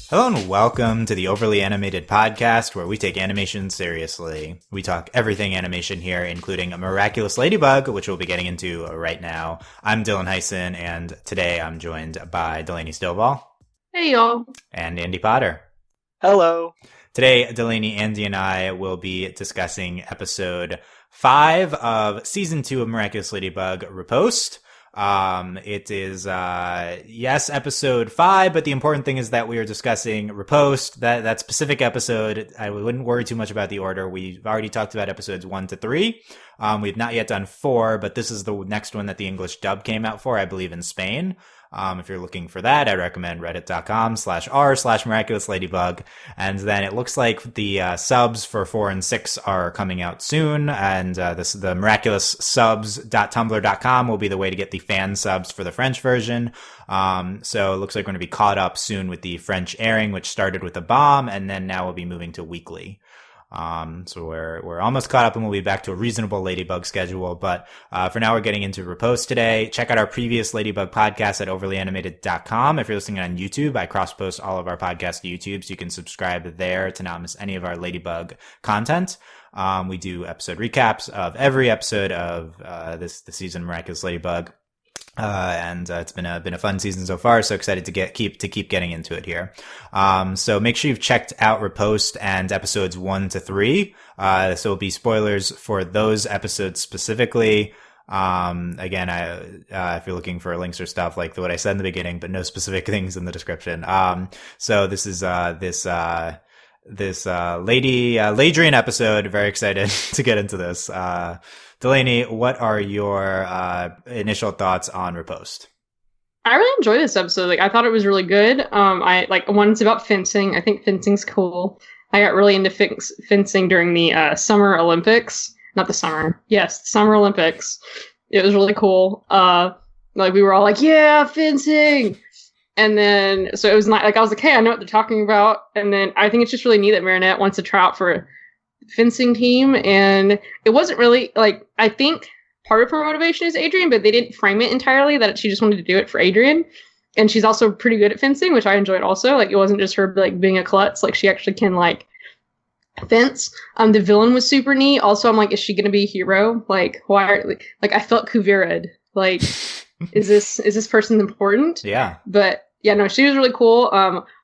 Hello and welcome to the Overly Animated Podcast, where we take animation seriously. We talk everything animation here, including a Miraculous Ladybug, which we'll be getting into right now. I'm Dylan Hysen, and today I'm joined by Delaney Stovall. Hey, y'all. And Andy Potter. Hello. Today, Delaney, Andy, and I will be discussing episode 5 of season 2 of Miraculous Ladybug, Riposte. It is, yes, episode 5, but the important thing is that we are discussing Riposte, that specific episode. I wouldn't worry too much about the order. We've already talked about episodes 1 to 3. We've not yet done 4, but this is the next one that the English dub came out for, I believe, in Spain. If you're looking for that, I recommend reddit.com/r/Miraculous Ladybug. And then it looks like the subs for 4 and 6 are coming out soon. And the miraculoussubs.tumblr.com will be the way to get the fan subs for the French version. So it looks like we're going to be caught up soon with the French airing, which started with a bomb, and then now we'll be moving to weekly. So we're almost caught up and we'll be back to a reasonable Ladybug schedule. But, for now we're getting into Riposte today. Check out our previous Ladybug podcast at overlyanimated.com. If you're listening on YouTube, I cross-post all of our podcasts to YouTube, so you can subscribe there to not miss any of our Ladybug content. We do episode recaps of every episode of, the season of Miraculous Ladybug. And it's been a fun season so far. So excited to keep getting into it here. So make sure you've checked out Riposte and episodes 1 to 3. So it'll be spoilers for those episodes specifically. Again, if you're looking for links or stuff like what I said in the beginning, but no specific things in the description. So this is, Ladrian episode. Very excited to get into this. Delaney, what are your initial thoughts on Riposte? I really enjoyed this episode. I thought it was really good. It's about fencing. I think fencing's cool. I got really into fencing during the Summer Olympics. Not the summer. Yes, the Summer Olympics. It was really cool. We were all like, yeah, fencing! And then, so it was not, I was like, hey, I know what they're talking about. And then I think it's just really neat that Marinette wants to try out for a fencing team. And it wasn't really, I think part of her motivation is Adrian, but they didn't frame it entirely that she just wanted to do it for Adrian. And she's also pretty good at fencing, which I enjoyed also. It wasn't just her, being a klutz. She actually can, fence. The villain was super neat. Also, I'm like, is she going to be a hero? Why I felt Kuvira. Is this person important? Yeah. But yeah, no, she was really cool.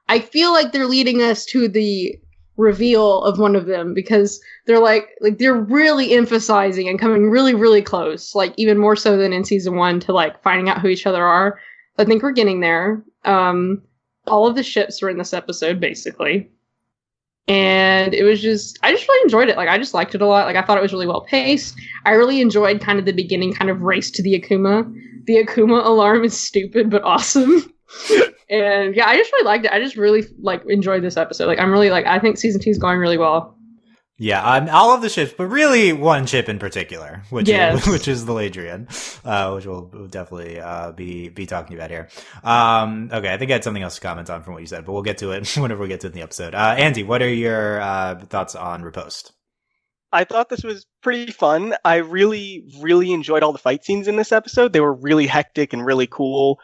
I feel like they're leading us to the reveal of one of them because they're they're really emphasizing and coming really, really close, even more so than in season 1 to finding out who each other are. I think we're getting there. All of the ships were in this episode basically. And it was I just really enjoyed it. I just liked it a lot. I thought it was really well paced. I really enjoyed kind of the beginning kind of race to the Akuma. The Akuma alarm is stupid, but awesome. And yeah, I just really liked it. I just really enjoyed this episode. I think season 2 is going really well. Yeah, all of the ships, but really one ship in particular, which is the Ladrian, which we'll definitely be talking about here. Okay, I think I had something else to comment on from what you said, but we'll get to it whenever we get to it in the episode. Andy, what are your thoughts on Riposte? I thought this was pretty fun. I really, really enjoyed all the fight scenes in this episode. They were really hectic and really cool.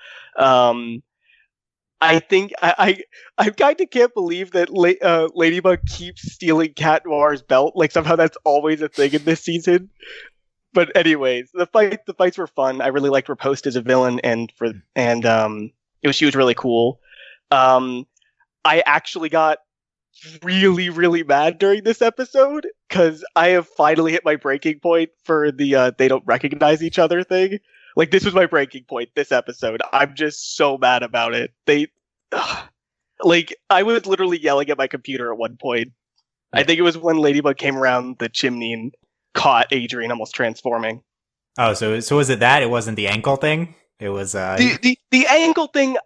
I think I kind of can't believe that Ladybug keeps stealing Cat Noir's belt. Somehow that's always a thing in this season. But anyways, the fights were fun. I really liked Riposte as a villain, she was really cool. I actually got really, really mad during this episode because I have finally hit my breaking point for the they don't recognize each other thing. This was my breaking point this episode. I'm just so mad about it. I was literally yelling at my computer at one point. I think it was when Ladybug came around the chimney and caught Adrian almost transforming. Oh, so was it that? It wasn't the ankle thing? It was the ankle thing.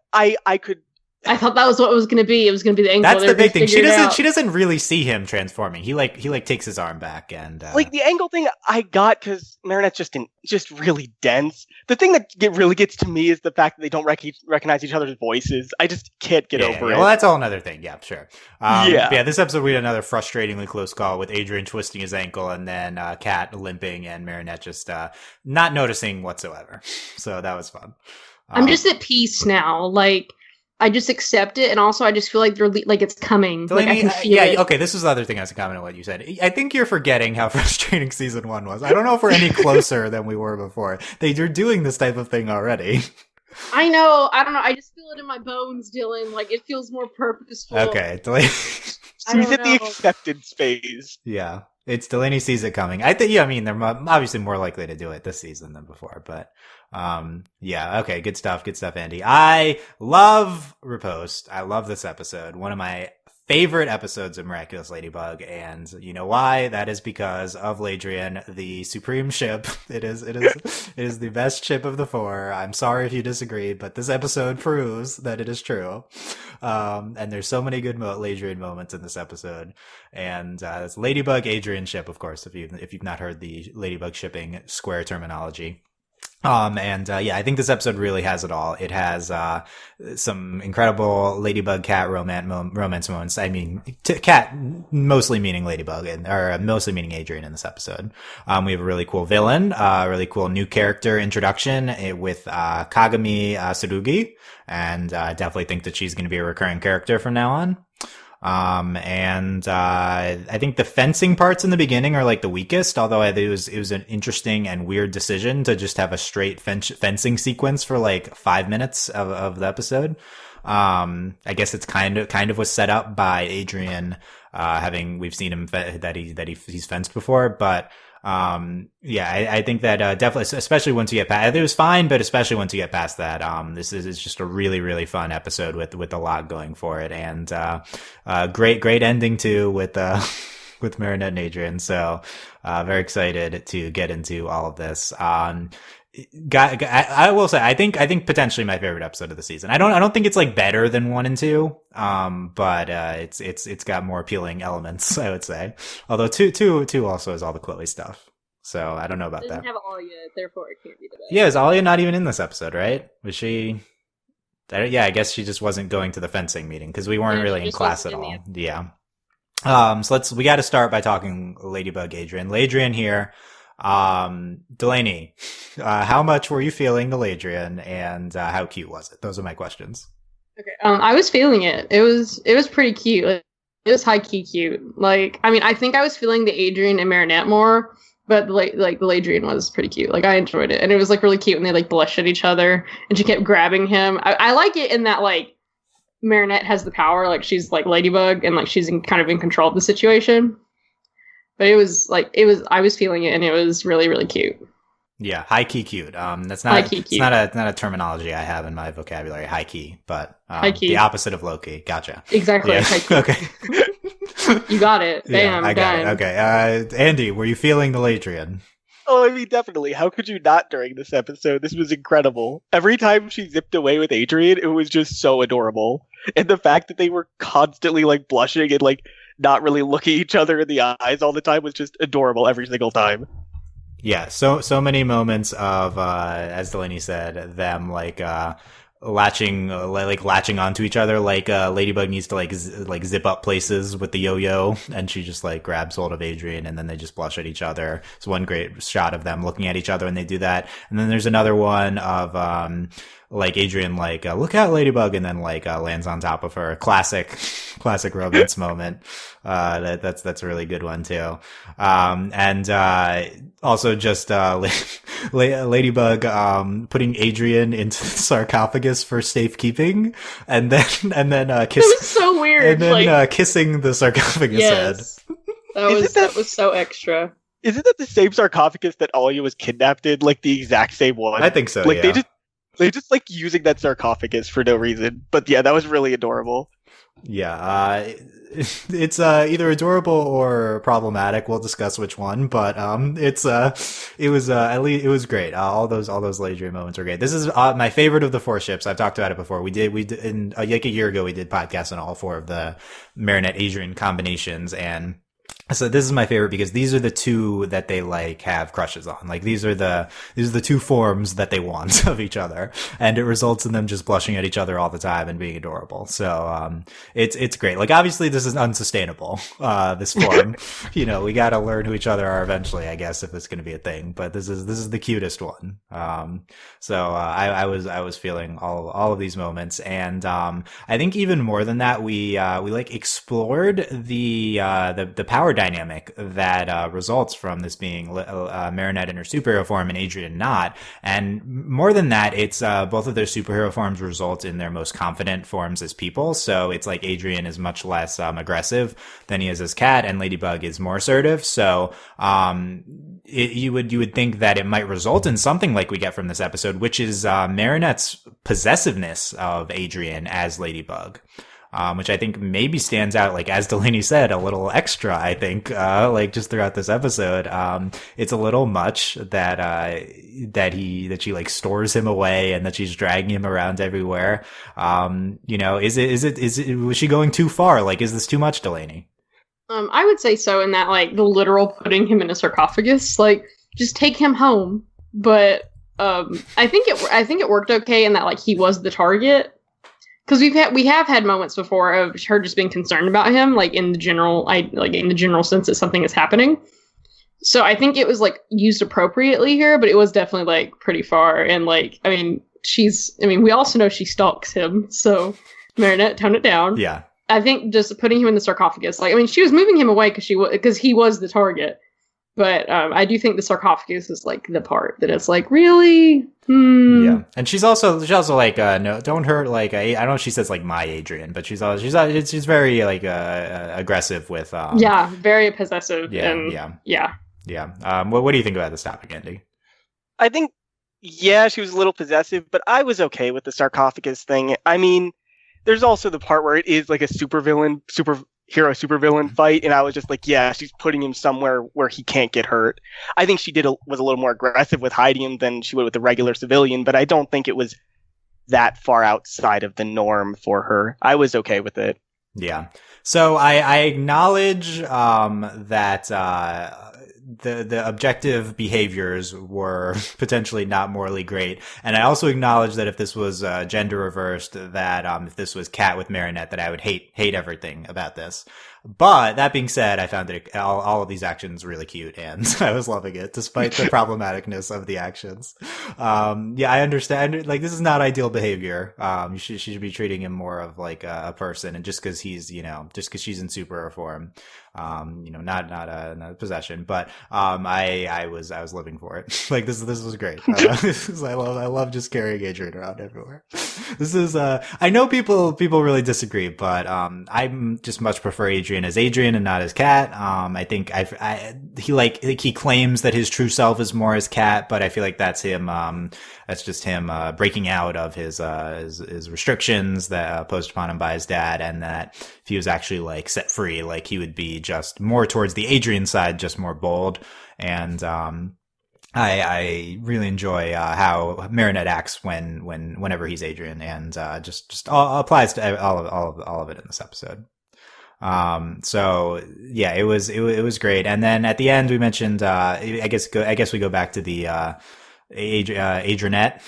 I thought that was what it was going to be. It was going to be the ankle. That's the big thing. She doesn't really see him transforming. He takes his arm back and the ankle thing I got because Marinette's just really dense. The thing that really gets to me is the fact that they don't recognize each other's voices. I just can't get over it. Well, that's all another thing. Yeah, sure. Yeah. This episode we had another frustratingly close call with Adrian twisting his ankle and then Kat limping and Marinette just not noticing whatsoever. So that was fun. I'm just at peace now. I just accept it, and also I just feel like they're like it's coming. Delaney, like I can feel it. okay, this was the other thing I was commenting on what you said. I think you're forgetting how frustrating season 1 was. I don't know if we're any closer than we were before. They're doing this type of thing already. I know. I don't know. I just feel it in my bones, Dylan. Like it feels more purposeful. Okay, Delaney. She's in the acceptance phase. Yeah. It's Delaney sees it coming. I think, yeah, I mean, they're obviously more likely to do it this season than before, but, yeah, okay, good stuff, Andy. I love Riposte. I love this episode. One of my favorite episodes of Miraculous Ladybug, and you know why? That is because of Ladrian, the supreme ship. It is the best ship of the 4. I'm sorry if you disagree, but this episode proves that it is true. And there's so many good Ladrian moments in this episode. And it's Ladybug Adrian ship, of course, if you've not heard the Ladybug shipping square terminology. Yeah, I think this episode really has it all. It has, some incredible Ladybug Cat romance moments. I mean, Cat mostly meaning Ladybug or mostly meaning Adrian in this episode. We have a really cool villain, really cool new character introduction with, Kagome, Tsurugi. And, definitely think that she's going to be a recurring character from now on. I think the fencing parts in the beginning are like the weakest, although I think it was an interesting and weird decision to just have a straight fencing sequence for like 5 minutes of the episode. I guess it's kind of was set up by Adrian, we've seen him he's fenced before, but yeah, I think that, definitely, especially once you get past, it was fine, but especially once you get past that, this is just a really, really fun episode with a lot going for it. And, great ending too with Marinette and Adrian. So, very excited to get into all of this. I will say, I think potentially my favorite episode of the season. I don't think it's like better than 1 and 2. But it's got more appealing elements, I would say. Although two also has all the Chloe stuff. So I don't know about It doesn't that. have Alia, therefore it can't be the best. Yeah, is Alia not even in this episode, right? Was she? Yeah, I guess she just wasn't going to the fencing meeting because we weren't really in class at all. Yeah. So we got to start by talking Ladybug Adrian. Ladrian here. Delaney, how much were you feeling the Ladrian, and how cute was it? Those are my questions. Okay. I was feeling it. It was pretty cute. Like, it was high key cute. Like, I mean, I think I was feeling the Adrian and Marinette more, but the Ladrian was pretty cute. Like, I enjoyed it, and it was like really cute when they like blushed at each other, and she kept grabbing him. I like it in that like Marinette has the power, like she's like Ladybug, and like she's kind of in control of the situation. But I was feeling it, and it was really, really cute. Yeah, high key cute. That's not high key cute. It's not a terminology I have in my vocabulary. High key, but high key. The opposite of low key. Gotcha. Exactly. Yeah. High key. Okay. You got it. Bam. Yeah, I got done. it. Okay. Andy, were you feeling the Ladrian? Oh, I mean, definitely. How could you not during this episode? This was incredible. Every time she zipped away with Adrian, it was just so adorable. And the fact that they were constantly like blushing and like not really looking each other in the eyes all the time was just adorable every single time. Yeah, so many moments of, as Delaney said, them like latching onto each other. Like Ladybug needs to like zip up places with the yo-yo, and she just like grabs hold of Adrian, and then they just blush at each other. It's one great shot of them looking at each other, and they do that. And then there's another one of like Adrian like look out Ladybug, and then like lands on top of her. Classic romance moment. That's a really good one too. Also just Ladybug putting Adrian into the sarcophagus for safekeeping, and then kiss. It was so weird. And then kissing the sarcophagus head. That was so extra. Isn't that the same sarcophagus that Alia was kidnapped in? Like the exact same one? I think so. Like yeah. they just like using that sarcophagus for no reason. But yeah, that was really adorable. Yeah, it's either adorable or problematic. We'll discuss which one, but it was great. All those Ladrian moments are great. This is my favorite of the 4 ships. I've talked about it before. We did like a year ago. We did podcasts on all 4 of the Marinette Adrian combinations, and So this is my favorite because these are the two that they like have crushes on. Like these are the two forms that they want of each other, and it results in them just blushing at each other all the time and being adorable. So it's great. Like obviously this is unsustainable. This form, we got to learn who each other are eventually, I guess, if it's going to be a thing. But this is the cutest one. I was feeling all of these moments, and I think even more than that, we like explored the power dynamic that results from this being Marinette in her superhero form and Adrian not. And more than that, it's both of their superhero forms result in their most confident forms as people. So it's like Adrian is much less aggressive than he is as Cat, and Ladybug is more assertive. So you would think that it might result in something like we get from this episode, which is Marinette's possessiveness of Adrian as Ladybug. Which I think maybe stands out, like, as Delaney said, a little extra, I think, like, just throughout this episode. It's a little much that she, like, stores him away and that she's dragging him around everywhere. Was she going too far? Like, is this too much, Delaney? I would say so, in that, like, the literal putting him in a sarcophagus, like, just take him home. But, I think it worked okay in that, like, he was the target. Because we have had moments before of her just being concerned about him, like in the general sense that something is happening. So I think it was like used appropriately here, but it was definitely like pretty far. And like, we also know she stalks him. So Marinette, tone it down. Yeah. I think just putting him in the sarcophagus, she was moving him away because he was the target. But I do think the sarcophagus is like the part that it's like, really? Yeah, and she's also like, no, don't hurt. Like, I don't know if she says like my Adrian, but she's very like aggressive with. Very possessive. Yeah. What do you think about this topic, Andy? I think, she was a little possessive, but I was okay with the sarcophagus thing. I mean, there's also the part where it is like a superhero supervillain fight, and I was just like, she's putting him somewhere where he can't get hurt. I think she was a little more aggressive with hiding him than she would with a regular civilian, but I don't think it was that far outside of the norm for her. I was okay with it. Yeah. So I acknowledge that the objective behaviors were potentially not morally great, and I also acknowledge that if this was gender reversed, that if this was Cat with Marinette, that I would hate everything about this. But that being said, I found all of these actions really cute, and I was loving it, despite the problematicness of the actions. I understand. Like, this is not ideal behavior. She should be treating him more of like a person, and just because he's, just because she's in super form, not a possession. But I was living for it. Like, this was great. I love just carrying Adrian around everywhere. This is I know people really disagree, but I'm just much prefer Adrian as Adrian and not as Cat. I think he claims that his true self is more as Cat, but I feel like that's him. That's just him breaking out of his restrictions that posed upon him by his dad, and that if he was actually like set free, like he would be just more towards the Adrian side, just more bold. And I really enjoy how Marinette acts whenever he's Adrian, and just applies to all of it in this episode. It was great. And then at the end we mentioned, I guess we go back to the, Adrianette,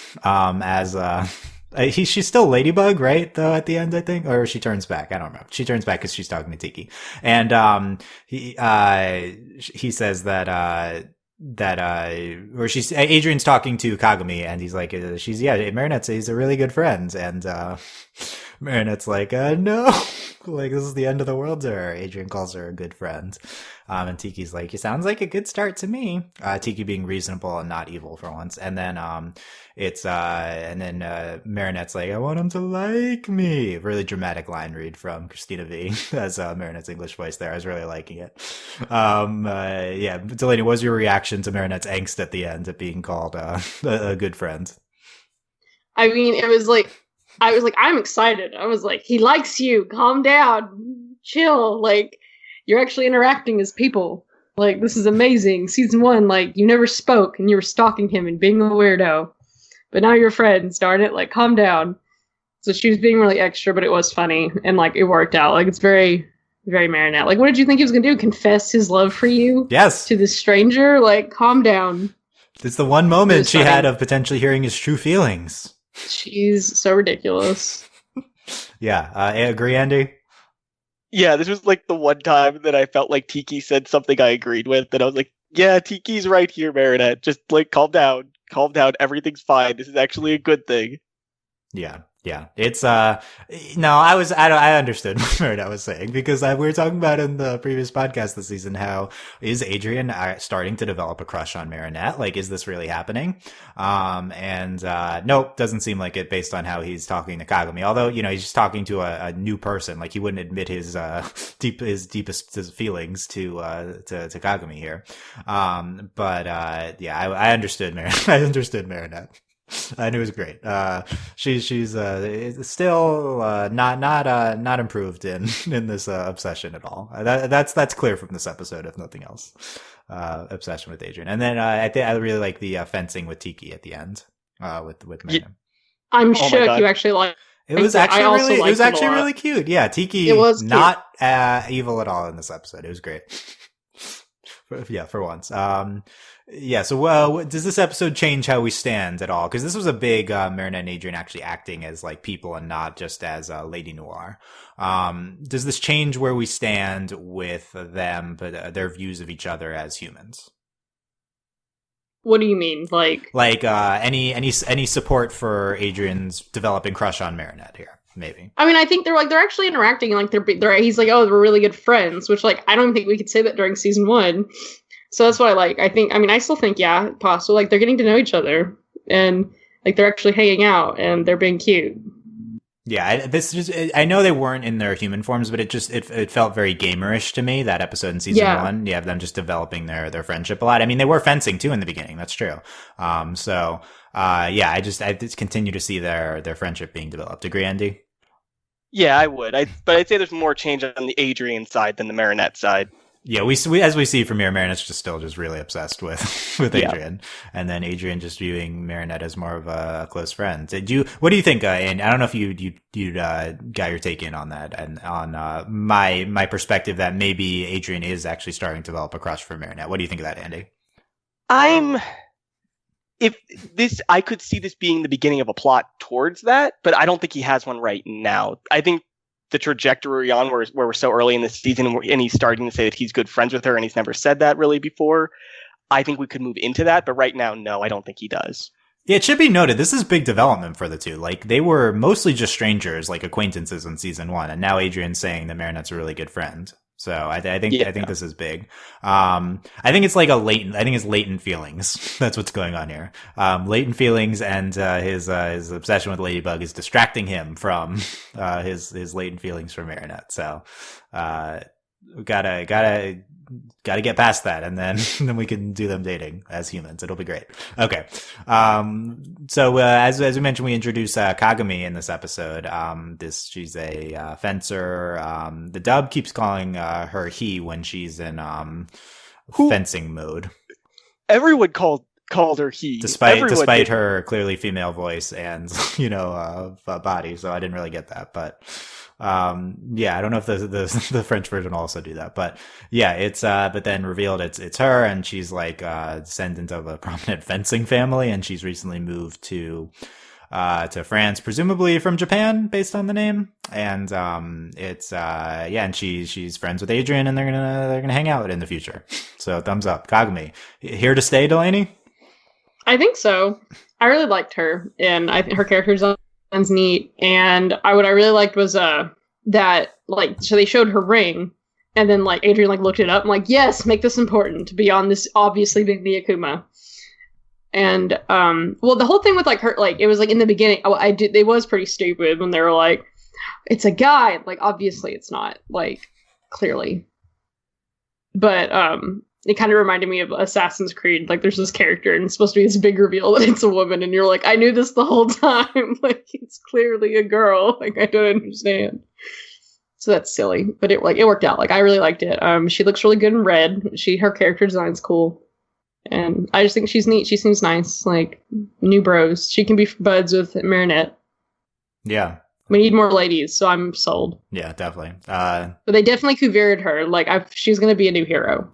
she's still Ladybug, right? Though at the end, I think, or she turns back. I don't remember. She turns back because she's talking to Tiki, and he says that Adrian's talking to Kagome, and he's like, Marinette says he's a really good friend, and Marinette's like, no, like this is the end of the world to her. Adrian calls her a good friend. And Tiki's like, it sounds like a good start to me. Tiki being reasonable and not evil for once. And then, Marinette's like, I want him to like me. Really dramatic line read from Christina V as, Marinette's English voice there. I was really liking it. Delaney, what was your reaction to Marinette's angst at the end at being called, a good friend? I mean, I was like, I'm excited. I was like, he likes you. Calm down. Chill. Like, you're actually interacting as people. Like, this is amazing. Season 1, like, you never spoke and you were stalking him and being a weirdo. But now you're friends, darn it. Like, calm down. So she was being really extra, but it was funny. And, like, it worked out. Like, it's very, Very Marinette. Like, what did you think he was gonna do? Confess his love for you? Yes. To this stranger? Like, calm down. It's the one moment she had of potentially hearing his true feelings. She's so ridiculous. Yeah, I agree, Andy? Yeah, this was like the one time that I felt like Tiki said something I agreed with, and I was like, yeah, Tiki's right here, Marinette. Just like calm down. Calm down, everything's fine. This is actually a good thing. Yeah. It's I understood what Marinette was saying, because we were talking about in the previous podcast this season, how is Adrian starting to develop a crush on Marinette? Like, is this really happening? Nope, doesn't seem like it based on how he's talking to Kagome. Although, he's just talking to a new person. Like, he wouldn't admit his deepest feelings to Kagome here. I understood Marinette. I understood Marinette. I knew it was great. She's still not improved in this obsession at all. That's clear from this episode, if nothing else. Obsession with Adrian, and then I really like the fencing with Tiki at the end. With Miriam. I'm shook. You actually like. It was actually really cute. Yeah, Tiki not evil at all in this episode. It was great. For once. So does this episode change how we stand at all? Because this was a big Marinette and Adrian actually acting as like people and not just as Lady Noir. Does this change where we stand with them, but their views of each other as humans? What do you mean? Like any support for Adrian's developing crush on Marinette here? Maybe. I mean, I think they're actually interacting, and like he's like, oh, we're really good friends, which like I don't think we could say that during season 1. So that's what I like. I still think, yeah, possible. Like, they're getting to know each other, and like they're actually hanging out, and they're being cute. Yeah, I know they weren't in their human forms, but it felt very gamerish to me, that episode in season 1. Yeah, them just developing their friendship a lot. I mean, they were fencing too in the beginning. That's true. I just continue to see their friendship being developed. Agree, Andy? Yeah, I would. But I'd say there's more change on the Adrian side than the Marinette side. Yeah, we as we see from here, Marinette's just really obsessed with Adrian, and then Adrian just viewing Marinette as more of a close friend. What do you think? And I don't know if you got your take in on that, and on my perspective that maybe Adrian is actually starting to develop a crush for Marinette. What do you think of that, Andy? I could see this being the beginning of a plot towards that, but I don't think he has one right now. I think the trajectory on where we're so early in the season and he's starting to say that he's good friends with her and he's never said that really before. I think we could move into that, but right now, no, I don't think he does. Yeah, it should be noted, this is big development for the two. Like, they were mostly just strangers, like acquaintances in season 1, and now Adrian's saying that Marinette's a really good friend. So I think this is big. I think it's like latent feelings. That's what's going on here. Latent feelings, and his obsession with Ladybug is distracting him from his latent feelings for Marinette. So gotta get past that, and then we can do them dating as humans. It'll be great. Okay. As we mentioned, we introduce Kagome in this episode. She's a fencer. The dub keeps calling her he when she's in fencing mode. Everyone called her he, despite her clearly female voice and body. So I didn't really get that, but. I don't know if the French version also do that, but yeah, it's but then revealed it's her, and she's like descendant of a prominent fencing family, and she's recently moved to France, presumably from Japan, based on the name. And and she's friends with Adrian, and they're gonna hang out in the future. So thumbs up, Kagome, here to stay, Delaney. I think so. I really liked her, and I think her character design's neat. And what I really liked was that, like, so they showed her ring, and then like Adrian like looked it up and like, yes, make this important beyond this obviously being the Akuma. And the whole thing with like her, like, it was like in the beginning, it was pretty stupid when they were like, it's a guy, like obviously it's not, like, clearly. But it kind of reminded me of Assassin's Creed. Like, there's this character, and it's supposed to be this big reveal that it's a woman, and you're like, I knew this the whole time. Like, it's clearly a girl. Like, I don't understand. So that's silly, but it worked out. Like, I really liked it. She looks really good in red. Her character design's cool, and I just think she's neat. She seems nice. Like, new bros. She can be buds with Marinette. Yeah. We need more ladies, so I'm sold. Yeah, definitely. But they definitely Kuvira'd her. Like, she's going to be a new hero.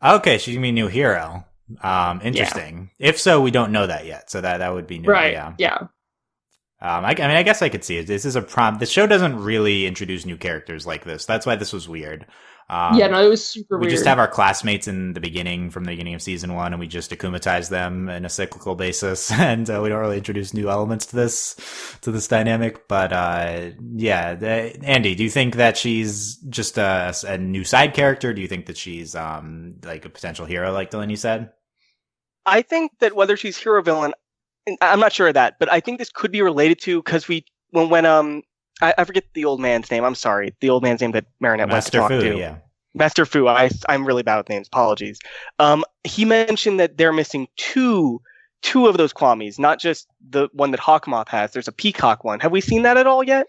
Okay, she's gonna be a new hero. Interesting. Yeah. If so, we don't know that yet. So that would be new. Right. Yeah. I mean, I guess I could see it. This is a The show doesn't really introduce new characters like this. That's why this was weird. Yeah, no, it was super weird. We just have our classmates from the beginning of season 1, and we just Akumatize them in a cyclical basis, and we don't really introduce new elements to this dynamic. But Andy, do you think that she's just a new side character? Do you think that she's like a potential hero, like Delaney said? I think that whether she's hero or villain, I'm not sure of that, but I think this could be related to because when I forget the old man's name. I'm sorry. The old man's name that Marinette wants to talk to. Yeah. Master Fu. I'm really bad with names. Apologies. He mentioned that they're missing two of those Kwamis, not just the one that Hawkmoth has. There's a peacock one. Have we seen that at all yet?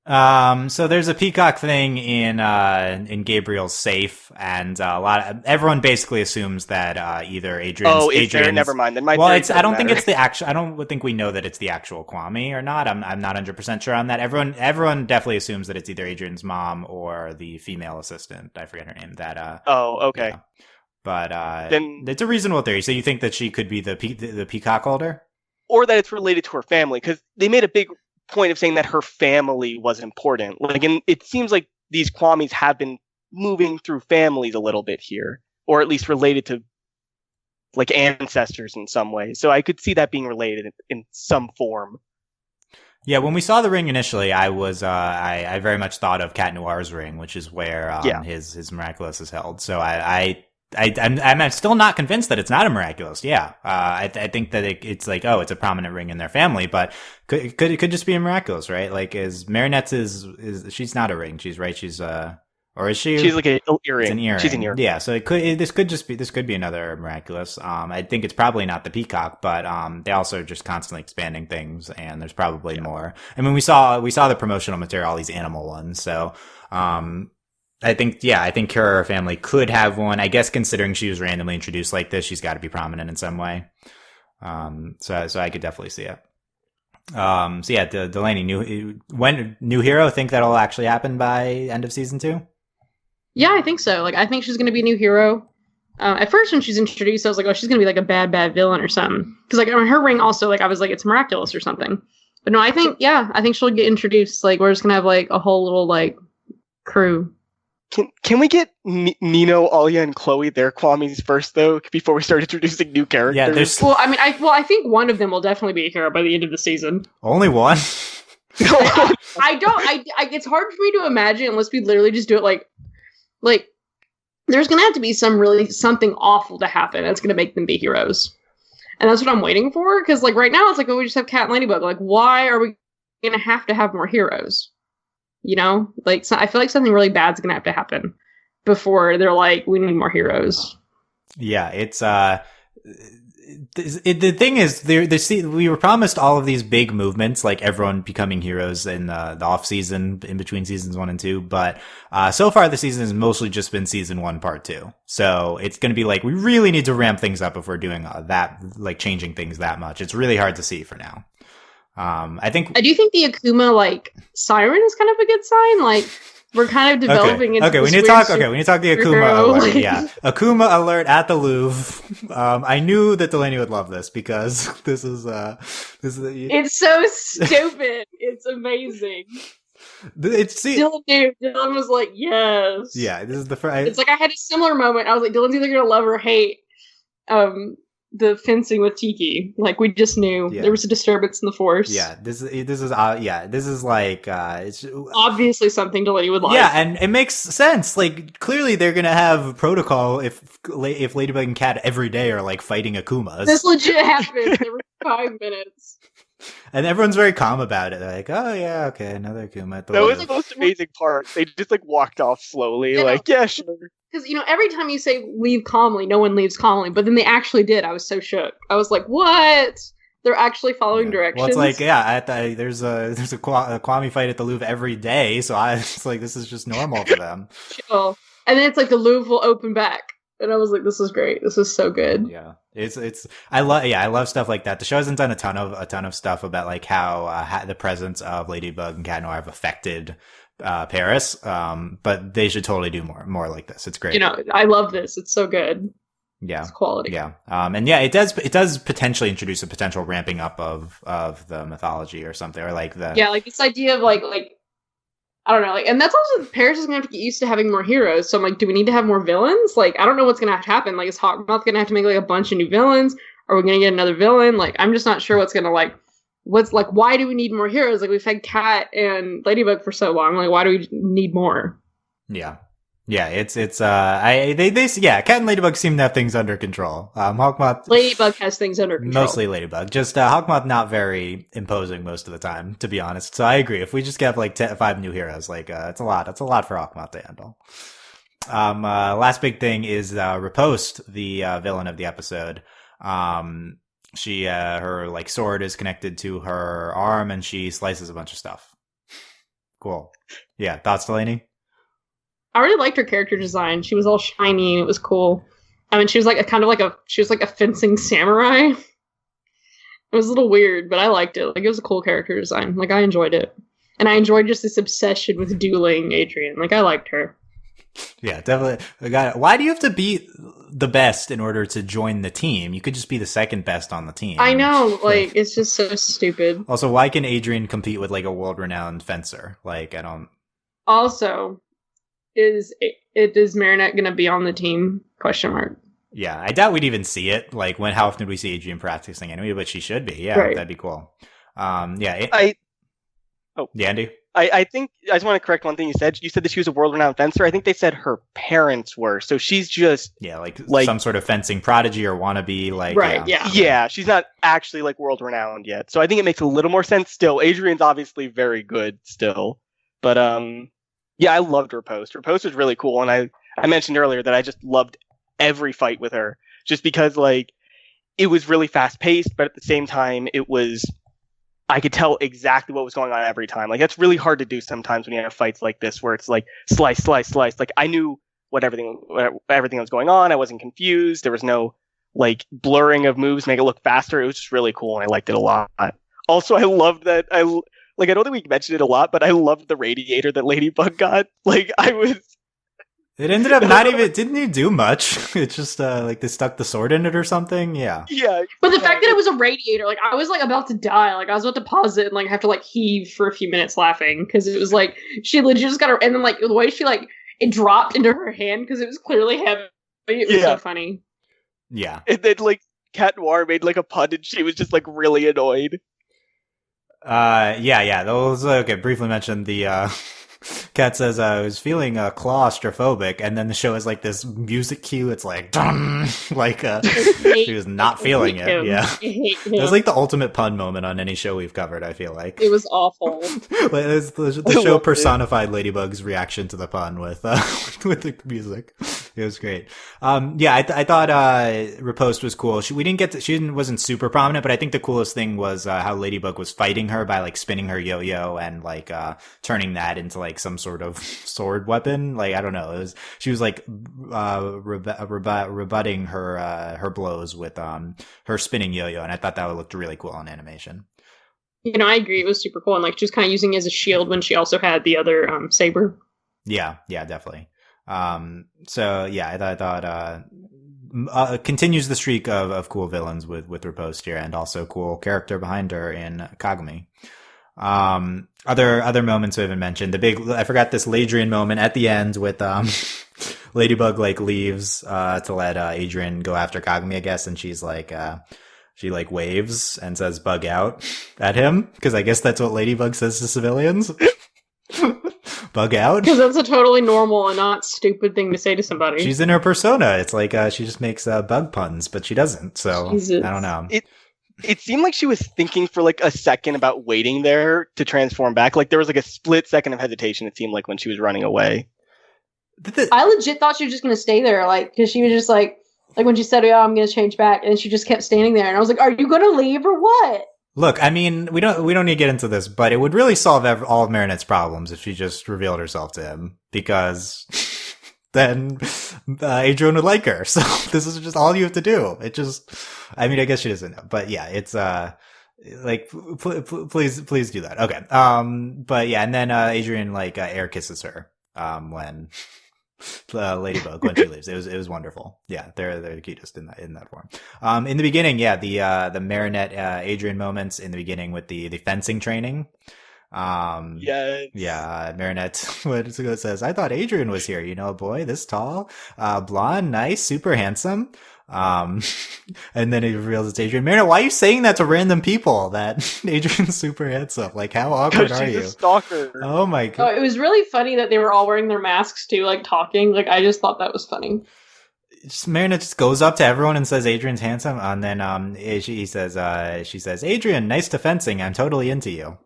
So there's a peacock thing in Gabriel's safe, and everyone basically assumes that either Adrian's. Never mind. Then I don't think it's the actual. I don't think we know that it's the actual Kwame or not. I'm not 100% sure on that. Everyone definitely assumes that it's either Adrian's mom or the female assistant. I forget her name. Okay. Yeah. But then it's a reasonable theory. So you think that she could be the peacock holder, or that it's related to her family? Because they made a big point of saying that her family was important. Like, and it seems like these Kwamis have been moving through families a little bit here, or at least related to like ancestors in some way. So I could see that being related in some form. Yeah, when we saw the ring initially, I was I very much thought of Cat Noir's ring, which is where his Miraculous is held. So I'm still not convinced that it's not a Miraculous. Yeah, I think that it's like, oh, it's a prominent ring in their family, but it could just be a Miraculous, right? Like, Marinette's is she's not a ring. She's right. She's or is she? She's like an earring. It's an earring. She's an earring. Yeah. So this could be another Miraculous. I think it's probably not the peacock, but they also are just constantly expanding things, and there's probably more. I mean, we saw the promotional material, all these animal ones. So I think her family could have one. I guess considering she was randomly introduced like this, she's got to be prominent in some way. So I could definitely see it. Delaney, new hero. Think that'll actually happen by end of season 2? Yeah, I think so. Like, I think she's going to be a new hero. At first, when she's introduced, I was like, oh, she's going to be like a bad villain or something. Because like on her ring, also, like I was like, it's Miraculous or something. But no, I think she'll get introduced. Like, we're just going to have like a whole little like crew. Can we get Nino, Alia, and Chloe their Kwamis first, though, before we start introducing new characters? Yeah, well, I mean, I think one of them will definitely be a hero by the end of the season. Only one? It's hard for me to imagine unless we literally just do it like there's going to have to be something awful to happen that's going to make them be heroes. And that's what I'm waiting for, because like right now it's like, oh, we just have Cat and Ladybug. Like, why are we going to have more heroes? You know, like, so I feel like something really bad's gonna have to happen before they're like, we need more heroes. Yeah, it's the thing is, we were promised all of these big movements, like everyone becoming heroes in the off season, in between seasons 1 and 2. But so far, the season has mostly just been season 1, part 2. So it's going to be like, we really need to ramp things up if we're doing that, like changing things that much. It's really hard to see for now. I do think the Akuma like siren is kind of a good sign. Like, we're kind of developing into we need to talk the Akuma alert. Yeah. Akuma alert at the Louvre. I knew that Delaney would love this because this is it's so stupid. It's amazing. Dylan was like, yes. Yeah, this is the first. It's like I had a similar moment. I was like, Dylan's either gonna love or hate the fencing with Tiki. Like, we just knew there was a disturbance in the force. Yeah, this is like it's obviously something Delaney would like. Yeah, and it makes sense. Like, clearly they're gonna have protocol if Ladybug and Cat every day are like fighting Akumas. This legit happened every 5 minutes. And everyone's very calm about it. They're like, oh yeah, okay, another Akuma. That was the most amazing part. They just like walked off slowly, yeah, sure. Because, every time you say leave calmly, no one leaves calmly. But then they actually did. I was so shook. I was like, what? They're actually following directions? Well, it's like, there's a Kwame fight at the Louvre every day. So it's like, this is just normal for them. Chill. And then it's like the Louvre will open back And I was like, this is great. This is so good. Yeah, I love stuff like that. The show hasn't done a ton of stuff about like how the presence of Ladybug and Cat Noir have affected Paris. But they should totally do more like this. It's great. I love this. It's so good. Yeah, it's quality. Yeah, and yeah, it does potentially introduce a potential ramping up of the mythology or something, or like like this idea of like I don't know, like, and that's also Paris is gonna have to get used to having more heroes. So I'm like, do we need to have more villains? Like, I don't know what's gonna have to happen. Like, is Hawkmoth gonna have to make like a bunch of new villains? Are we gonna get another villain? Like, I'm just not sure why do we need more heroes? Like, we've had Cat and Ladybug for so long. Like, why do we need more? Yeah. Yeah, Cat and Ladybug seem to have things under control. Hawkmoth, Ladybug has things under control. Mostly Ladybug. Just Hawkmoth not very imposing most of the time, to be honest. So I agree. If we just get like 5 new heroes, like it's a lot. It's a lot for Hawkmoth to handle. Last big thing is Riposte, the villain of the episode. She her like sword is connected to her arm, and she slices a bunch of stuff. Cool. Yeah, thoughts, Delaney? I really liked her character design. She was all shiny and it was cool. I mean, she was like a fencing samurai. It was a little weird, but I liked it. Like, it was a cool character design. Like, I enjoyed it. And I enjoyed just this obsession with dueling Adrian. Like, I liked her. Yeah, definitely. Why do you have to be the best in order to join the team? You could just be the second best on the team. I know. Like, it's just so stupid. Also, why can Adrian compete with like a world-renowned fencer? Like, I don't... Also... Is Marinette gonna be on the team? Question mark. Yeah, I doubt we'd even see it. Like, how often do we see Adrian practicing anyway? But she should be. Yeah, right. That'd be cool. Andy. I think I just want to correct one thing you said. You said that she was a world-renowned fencer. I think they said her parents were. So she's just like some sort of fencing prodigy or wannabe. Like, right? Yeah. She's not actually like world-renowned yet. So I think it makes a little more sense. Still, Adrian's obviously very good. Still, but yeah, I loved Riposte. Riposte was really cool, and I mentioned earlier that I just loved every fight with her, just because like it was really fast paced, but at the same time I could tell exactly what was going on every time. Like, that's really hard to do sometimes when you have fights like this, where it's like slice. Like, I knew everything that was going on. I wasn't confused. There was no like blurring of moves to make it look faster. It was just really cool, and I liked it a lot. Also, I loved that I don't think we mentioned it a lot, but I loved the radiator that Ladybug got. Like, it ended up didn't even do much. It's just like they stuck the sword in it or something. Yeah. Yeah. But the fact that it was a radiator, like, I was like about to die. Like, I was about to pause it and like have to like heave for a few minutes laughing, because it was like she legit just got her, and then like the way she like it dropped into her hand because it was clearly heavy. It was so funny. Yeah. And then like Cat Noir made like a pun, and she was just like really annoyed. Those briefly mentioned the Cat says I was feeling claustrophobic, and then the show has like this music cue. It's like dun, like she was not feeling it. Him. Yeah, it was like the ultimate pun moment on any show we've covered. I feel like it was awful. The show personified Ladybug's reaction to the pun with the music. It was great. I thought Riposte was cool. She wasn't super prominent, but I think the coolest thing was how Ladybug was fighting her by like spinning her yo-yo and like turning that into like some sort of sword weapon. Like, I don't know. She was like rebutting her blows with her spinning yo-yo, and I thought that looked really cool on animation. I agree. It was super cool, and like she was kind of using it as a shield when she also had the other saber. Yeah, definitely. I thought continues the streak of cool villains with Riposte here, and also cool character behind her in Kagome. Other moments we haven't mentioned. I forgot this Ladrian moment at the end with Ladybug like leaves to let Adrian go after Kagome, I guess, and she's like she like waves and says "bug out" at him, because I guess that's what Ladybug says to civilians. Bug out? Because that's a totally normal and not stupid thing to say to somebody. She's in her persona. It's like she just makes bug puns, but she doesn't. So Jesus. I don't know. It seemed like she was thinking for like a second about waiting there to transform back. Like there was like a split second of hesitation, it seemed like, when she was running away. I legit thought she was just going to stay there, like, because she was just like when she said, "Oh, I'm going to change back," and she just kept standing there, and I was like, "Are you going to leave or what?" Look, I mean, we don't need to get into this, but it would really solve all of Marinette's problems if she just revealed herself to him, because then Adrian would like her. So this is just all you have to do. It just, I mean, I guess she doesn't know, but yeah, it's like please do that. Okay. But yeah, and then Adrian like air kisses her when Ladybug when she leaves. It was wonderful. Yeah, they're the cutest in that form. In the beginning, yeah, the Marinette Adrian moments in the beginning with the fencing training. Yes. Yeah, Marinette says, I thought Adrian was here, a boy this tall, blonde, nice, super handsome. And then he reveals it's Adrian. Marinette, why are you saying that to random people that Adrian's super handsome? Like, how awkward are she's you? A stalker. Oh my god. Oh, it was really funny that they were all wearing their masks too, like talking. Like, I just thought that was funny. Marinette just goes up to everyone and says Adrian's handsome, and then she says, Adrian, nice to fencing, I'm totally into you.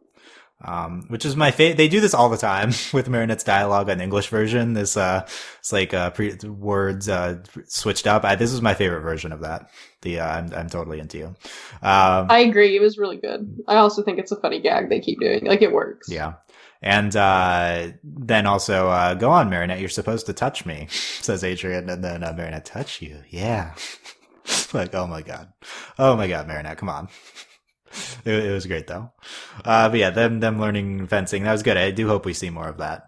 Which is my favorite. They do this all the time with Marinette's dialogue on the English version. This, it's like, words, switched up. This is my favorite version of that. I'm totally into you. I agree. It was really good. I also think it's a funny gag they keep doing. Like, it works. Yeah. And, then also, go on, Marinette, you're supposed to touch me, says Adrian, and then, Marinette, touch you. Yeah. Like, oh my god, Marinette, come on. It was great though. But yeah, them learning fencing, that was good. I do hope we see more of that.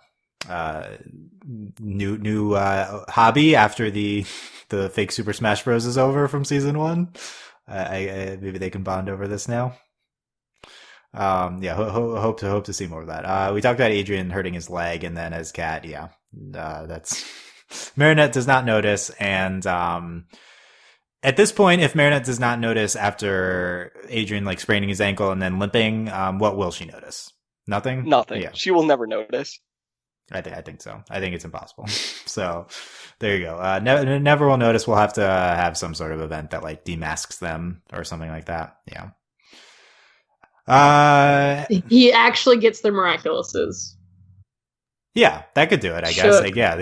New hobby after the fake Super Smash Bros is over from season 1. Maybe they can bond over this now. Yeah, hope to see more of that. We talked about Adrian hurting his leg, and then as Cat, yeah, that's Marinette does not notice, and at this point, if Marinette does not notice after Adrian like spraining his ankle and then limping, what will she notice? Nothing? Nothing. Yeah. She will never notice. I think so. I think it's impossible. So there you go. Never will notice. We'll have to have some sort of event that like demasks them or something like that. Yeah. He actually gets the Miraculouses. Yeah, that could do it, I guess. Like, yeah,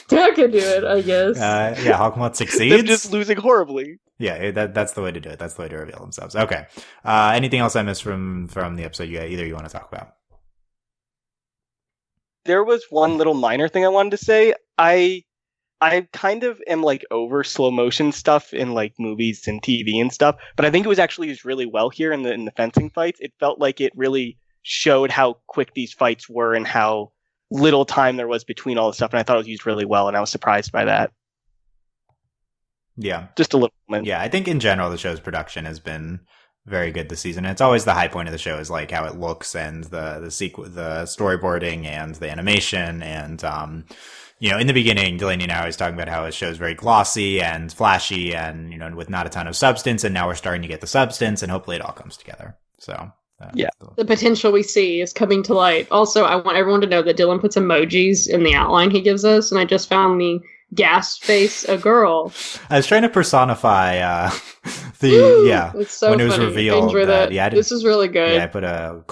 That could do it, I guess. Yeah, Hawkmoth succeeds. Them just losing horribly. Yeah, that's the way to do it. That's the way to reveal themselves. Okay. Anything else I missed from the episode either you want to talk about? There was one little minor thing I wanted to say. I kind of am like over slow motion stuff in like movies and TV and stuff, but I think it was actually used really well here in the fencing fights. It felt like it really showed how quick these fights were and how little time there was between all the stuff, and I thought it was used really well, and I was surprised by that. Yeah. Just a little moment. Yeah, I think in general the show's production has been very good this season. It's always the high point of the show is like how it looks and the storyboarding and the animation and in the beginning, Delaney and I was talking about how his show is very glossy and flashy and with not a ton of substance, and now we're starting to get the substance, and hopefully it all comes together. So yeah, the potential we see is coming to light. Also, I want everyone to know that Dylan puts emojis in the outline he gives us, and I just found the gas face a girl. I was trying to personify it's so when it was funny. revealed that. Yeah, this is really good. Yeah, I put a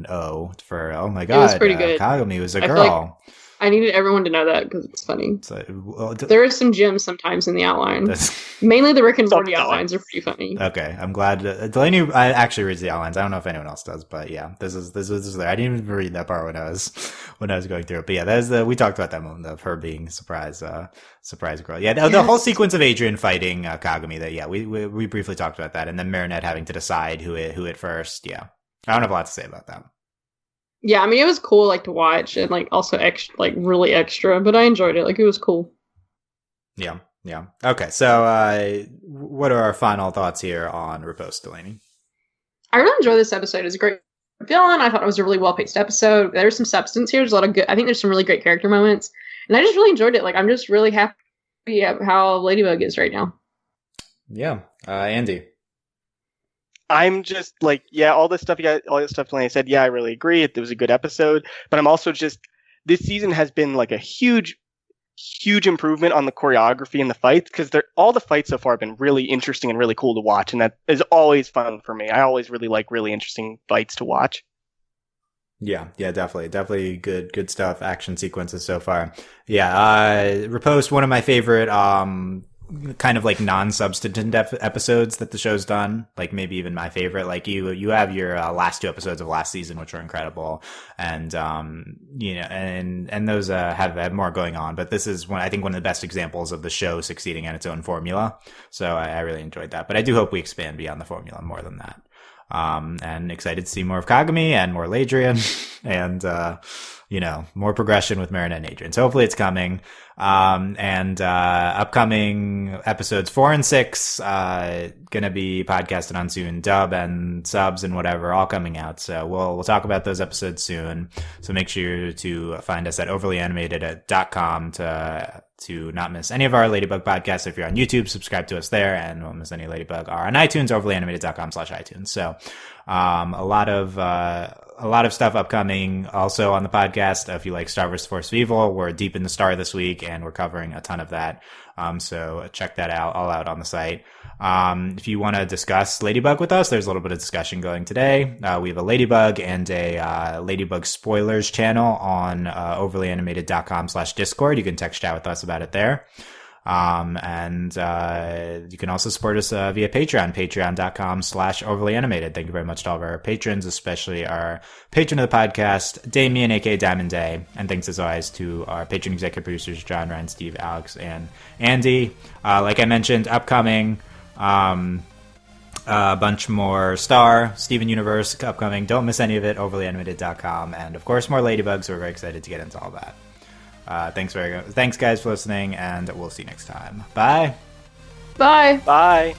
:O for oh my god, it was pretty good. Kagome was a girl. I needed everyone to know that because it's funny. So, there is some gems sometimes in the outline. Mainly the Rick and Morty outlines are pretty funny. Okay, I'm glad. Delaney actually reads the outlines. I don't know if anyone else does, but yeah, this is there. I didn't even read that part when I was going through it. But yeah, we talked about that moment of her being surprise girl. Yeah, the whole sequence of Adrian fighting Kagome. That we briefly talked about that, and then Marinette having to decide who hit first. Yeah, I don't have a lot to say about that. Yeah, I mean, it was cool, like, to watch, and, like, also extra, like, really extra, but I enjoyed it. Like, it was cool. Yeah. Okay, so, what are our final thoughts here on Riposte, Delaney? I really enjoyed this episode. It was a great villain. I thought it was a really well-paced episode. There's some substance here. There's a lot of good, I think there's some really great character moments, and I just really enjoyed it. Like, I'm just really happy at how Ladybug is right now. Yeah. Andy? I'm just like, yeah, all this stuff Delaney said, yeah, I really agree. It was a good episode, but I'm also just, this season has been like a huge improvement on the choreography and the fights, because all the fights so far have been really interesting and really cool to watch, and that is always fun for me. I always really like really interesting fights to watch. Yeah, definitely good stuff. Action sequences so far. Yeah, Riposte, one of my favorite kind of like non-substantive episodes that the show's done, like maybe even my favorite. Like you have your last 2 episodes of last season, which were incredible, and and those have more going on. But this is I think one of the best examples of the show succeeding at its own formula. So I really enjoyed that. But I do hope we expand beyond the formula more than that. And excited to see more of Kagome and more Ladrian and more progression with Marina and Adrian. So hopefully it's coming. Upcoming episodes 4 and 6, gonna be podcasted on soon. Dub and subs and whatever, all coming out. So we'll talk about those episodes soon. So make sure to find us at overlyanimated.com to not miss any of our Ladybug podcasts. If you're on YouTube, subscribe to us there and won't miss any Ladybug. Are on iTunes, overlyanimated.com/iTunes. So, a lot of stuff upcoming also on the podcast. If you like Star vs. Force of Evil, we're deep in the Star this week and we're covering a ton of that. So check that out, all out on the site. If you want to discuss Ladybug with us, there's a little bit of discussion going today. We have a Ladybug and a Ladybug spoilers channel on overlyanimated.com/Discord. You can text chat with us about it there. You can also support us via Patreon, patreon.com/overlyanimated. Thank you very much to all of our patrons, especially our patron of the podcast, Damien, aka Diamond Day. And thanks as always to our patron executive producers, John, Ryan, Steve, Alex, and Andy. Like I mentioned, upcoming, a bunch more Star, Steven Universe upcoming. Don't miss any of it, overlyanimated.com. And of course, more Ladybugs, so we're very excited to get into all that. Thanks guys for listening, and we'll see you next time. Bye. Bye. Bye.